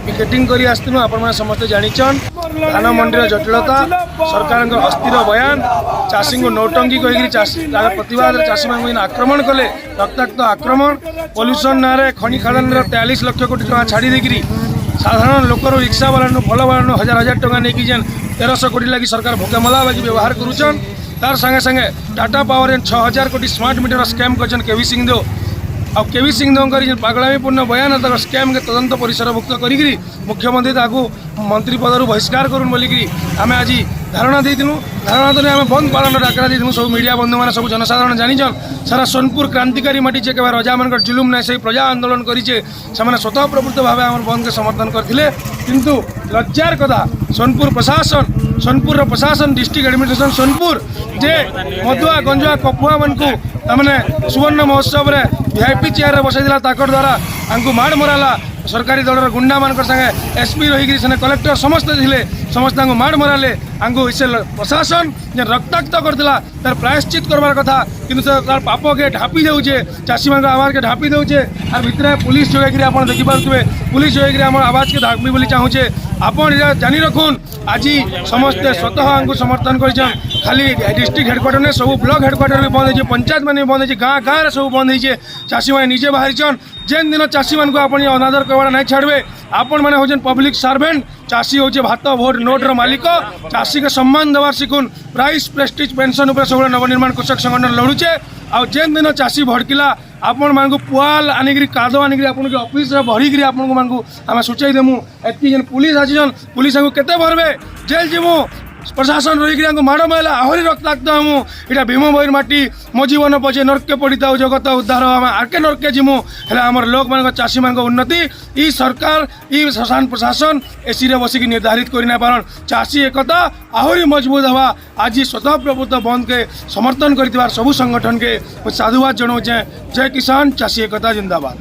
Picketing करी आसलु आपण समस्ते जानिछन धान मंडी जटिलता सरकार अस्थिर बयान चाषी को नौटंकी कहीकि चाषी प्रतिवाद चाषी मान आक्रमण कले रक्ताक्त आक्रमण पॉल्यूशन ना खनि खादान 43 लाख कोटी टका छाड़ी देकरी साधारण लोकर रिक्शा वाला फल वाला हजार हजार टका नहीं जेन 1300 कोटी लगी सरकार भोकेमला बाजी व्यवहार करुचन तार संगे संगे टाटा पावर 6000 कोटी स्मार्ट मीटर स्कैम कर केवी सिंहदेव आ केवी सिंहदेव पागलामीपूर्ण बयान तक स्कैम के तदंत परिसरभुक्त करी मुख्यमंत्री ताकू मंत्री पदर बहिष्कार करूँ बोलिकी आम आज धारणा देलु धारणा तो आम बंद पालन डाकरा देलु सब मीडिया बंधु मैंने सब जनसाधारण जानिछन सारा सोनपुर क्रांतिकारी माटी के रजा मान जुलुम ना से प्रजा आंदोलन करें स्वतः प्रवृत्त भाव आम बंद के समर्थन करते किंतु लज्जार कथा सोनपुर प्रशासन डिस्ट्रिक्ट एडमिनिस्ट्रेशन सोनपुर जे मधुआ गंजुआ कपुआ मान को मैंने सुवर्ण महोत्सव रे वीआईपी चेयर बसई ताकर द्वारा आंकु माड़ मराला सरकारी दल गुंडा मान संगे एसपी रही कलेक्टर समस्त थे समस्त माड़ मराले आंकु इसे प्रशासन जे रक्ताक्त करता तार प्रायश्चित करवार कथा किंतु तार पाप के ढापी दे चाषी मान आवाज के ढापी दे आर भितर पुलिस जोगे आप देखिपे पुलिस जोगे आम आवाज के ढापी बोली चाहूचे आपन जानी रखुन आज समस्ते स्वतः आंकु समर्थन कर खाली डिस्ट्रिक्ट हेडक्वार्टर ने सब ब्लॉक हेडक्वार्टर भी बंद हो पंचायत मान बंद हो गाँ गाँव सब बंद हो चाषी मैंने निजे बाहरीचन जेन दिन चाषी मान को आप अनादर करवा नहीं छाड़े आपण मैंने हूँ पब्लिक सर्वेंट चाषी हूँ भात भोट नोट्र मालिक चाषी के सम्मान देवार शिखुन प्राइस प्रेस्टिज पेंशन उपर सब नवनिर्माण कृषक संगठन लड़ुचे आ जेन दिन चाषी भड़किला आपण मान को पुआल आनिक काद आनिक ऑफिस भरिक आपण को आम सूचाई देमु एति जेन पुलिस आसीजन पुलिस को केते भरबे जेल जीमु प्रशासन रही माड़ मारा आहरी रक्ताक्त हमू इटा भीम भैर माटी मो जीवन पचे नरके पड़ी था जगत उद्धार आम आरके नरके जीमु हेल्ला आमर लोक मान चाषी मान उन्नति ई सरकार ई शासन प्रशासन एसी रे बसिक निर्धारित करना पारन चाषी एकता आहरी मजबूत हवा आज स्वतः प्रभुत्व बंद के समर्थन कर सबू संगठन के साधुवाद जनाऊे जय किसान चाषी एकता जिंदाबाद।